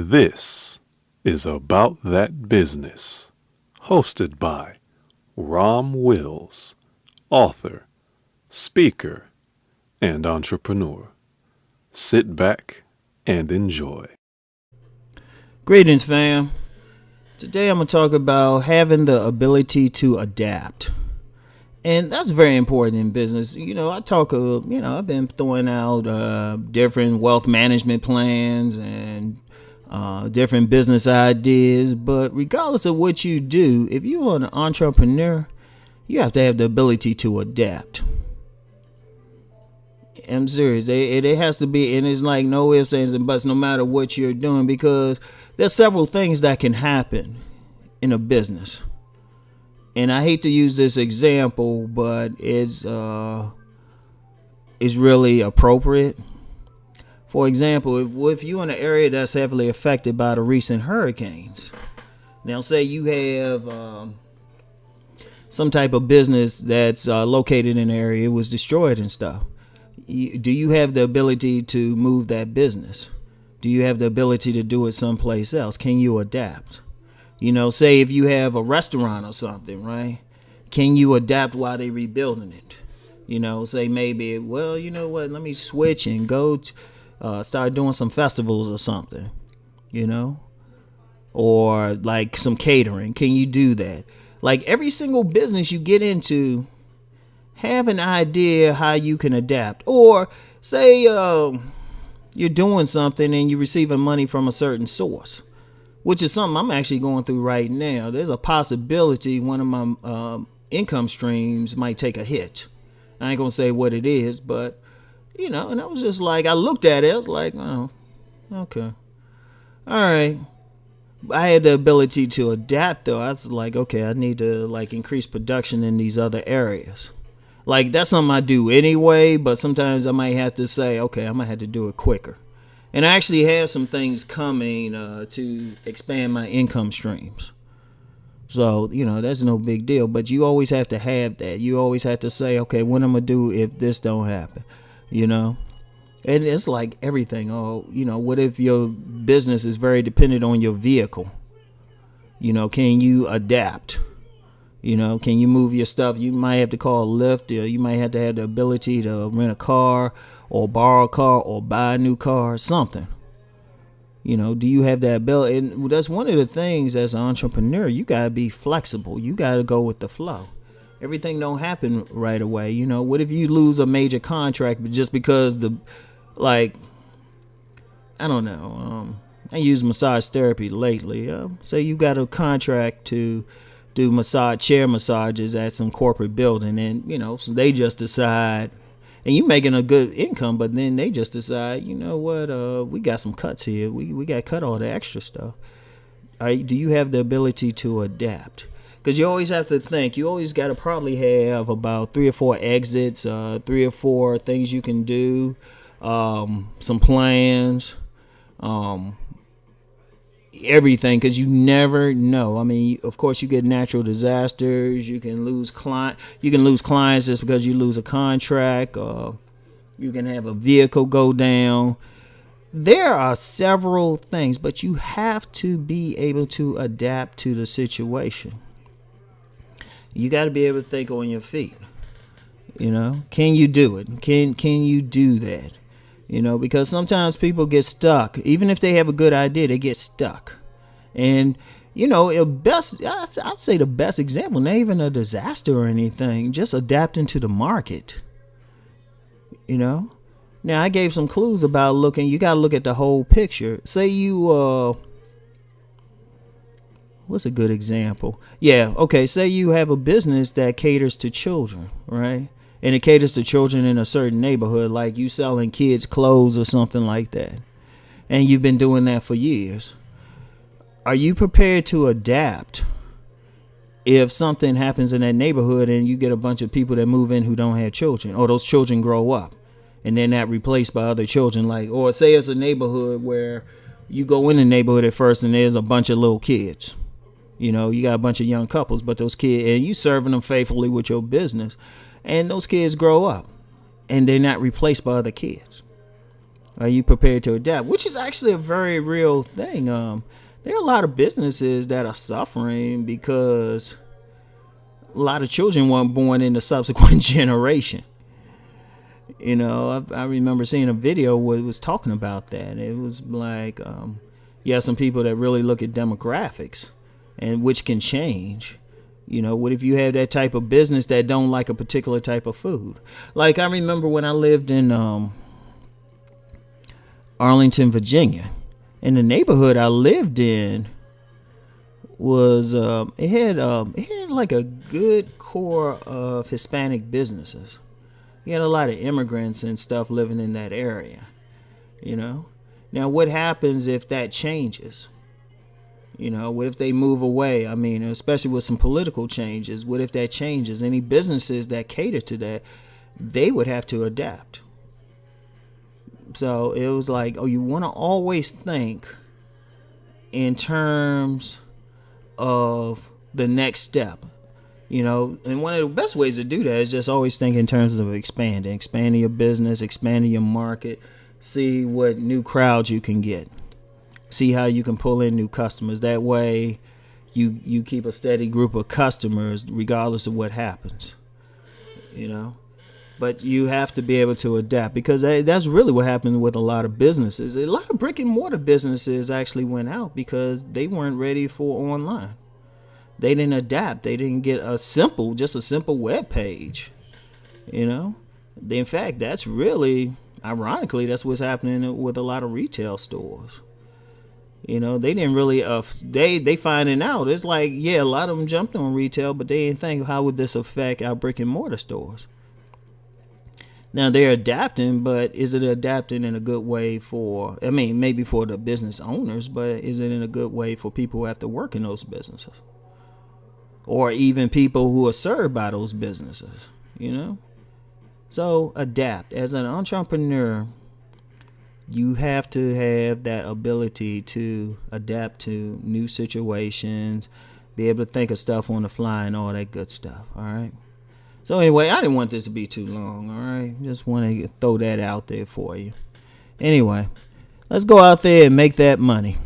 This is About That Business, hosted by Rom Wills, author, speaker, and entrepreneur. Sit back and enjoy. Greetings, fam. Today I'm going to talk about having the ability to adapt. And that's very important in business. I've been throwing out different wealth management plans and different business ideas. But regardless of what you do, if you're an entrepreneur, you have to have the ability to adapt. I'm serious. It has to be, and it's like no ifs, ands, and buts no matter what you're doing, because there's several things that can happen in a business. And I hate to use this example, but it's really appropriate. For example, if you're in an area that's heavily affected by the recent hurricanes, now say you have some type of business that's located in an area, it was destroyed and stuff. Do you have the ability to move that business? Do you have the ability to do it someplace else? Can you adapt? Say if you have a restaurant or something, right? Can you adapt while they rebuilding it? Say maybe, well, you know what? Let me switch and go to, start doing some festivals or something, or like some catering. Can you do that? Like every single business you get into, have an idea how you can adapt. Or say you're doing something and you're receiving money from a certain source, which is something I'm actually going through right now. There's a possibility one of my income streams might take a hit. I ain't going to say what it is, but, and I was just like, I looked at it. I was like, oh, okay. All right. I had the ability to adapt, though. I was like, okay, I need to increase production in these other areas. That's something I do anyway, but sometimes I might have to say, okay, I might have to do it quicker. And I actually have some things coming to expand my income streams. So, that's no big deal. But you always have to have that. You always have to say, okay, what I'm going to do if this don't happen, And it's like everything. What if your business is very dependent on your vehicle? Can you adapt? Can you move your stuff? You might have to call a Lyft, or you might have to have the ability to rent a car or borrow a car or buy a new car, something. Do you have that ability? And that's one of the things as an entrepreneur, you got to be flexible. You got to go with the flow. Everything don't happen right away. What if you lose a major contract just because I don't know. I use massage therapy lately. Say you got a contract to do chair massages at some corporate building, and so they just decide, and you making a good income, but then they just decide, we got some cuts here, we got to cut all the extra stuff. Do you have the ability to adapt? Because you always have to think, you always got to probably have about 3 or 4 exits, 3 or 4 things you can do, some plans, everything, because you never know. I mean, of course, you get natural disasters. You can lose clients just because you lose a contract. You can have a vehicle go down. There are several things, but you have to be able to adapt to the situation. You got to be able to think on your feet. Can you do it? Can you do that? Because sometimes people get stuck. Even if they have a good idea, they get stuck. And, I'd say the best example, not even a disaster or anything, just adapting to the market. Now, I gave some clues about you got to look at the whole picture. Say you, what's a good example? Yeah, okay, say you have a business that caters to children, right? And it caters to children in a certain neighborhood, like you selling kids clothes or something like that. And you've been doing that for years. Are you prepared to adapt if something happens in that neighborhood and you get a bunch of people that move in who don't have children, or those children grow up and they're not replaced by other children? Or say it's a neighborhood where you go in the neighborhood at first and there's a bunch of little kids. You got a bunch of young couples, but those kids, and you serving them faithfully with your business. And those kids grow up and they're not replaced by other kids. Are you prepared to adapt? Which is actually a very real thing. There are a lot of businesses that are suffering because a lot of children weren't born in the subsequent generation. I remember seeing a video where it was talking about that. It was like, you have some people that really look at demographics, and which can change. What if you have that type of business that don't like a particular type of food? Like, I remember when I lived in Arlington, Virginia, in the neighborhood I lived in was it had like a good core of Hispanic businesses. You had a lot of immigrants and stuff living in that area. Now what happens if that changes? What if they move away? I mean, especially with some political changes, what if that changes? Any businesses that cater to that, they would have to adapt. So it was like, you want to always think in terms of the next step. And one of the best ways to do that is just always think in terms of expanding your business, expanding your market, see what new crowds you can get, see how you can pull in new customers. That way you keep a steady group of customers regardless of what happens, but you have to be able to adapt, because that's really what happened with a lot of businesses. A lot of brick and mortar businesses actually went out because they weren't ready for online. They didn't adapt. They didn't get just a simple web page. In fact, that's really, ironically, that's what's happening with a lot of retail stores. They didn't really, they finding out. It's like, a lot of them jumped on retail, but they didn't think, how would this affect our brick and mortar stores? Now they're adapting, but is it adapting in a good way maybe for the business owners, but is it in a good way for people who have to work in those businesses? Or even people who are served by those businesses, So adapt. As an entrepreneur, you have to have that ability to adapt to new situations, be able to think of stuff on the fly and all that good stuff, all right? So anyway, I didn't want this to be too long, all right? Just want to throw that out there for you. Anyway, let's go out there and make that money.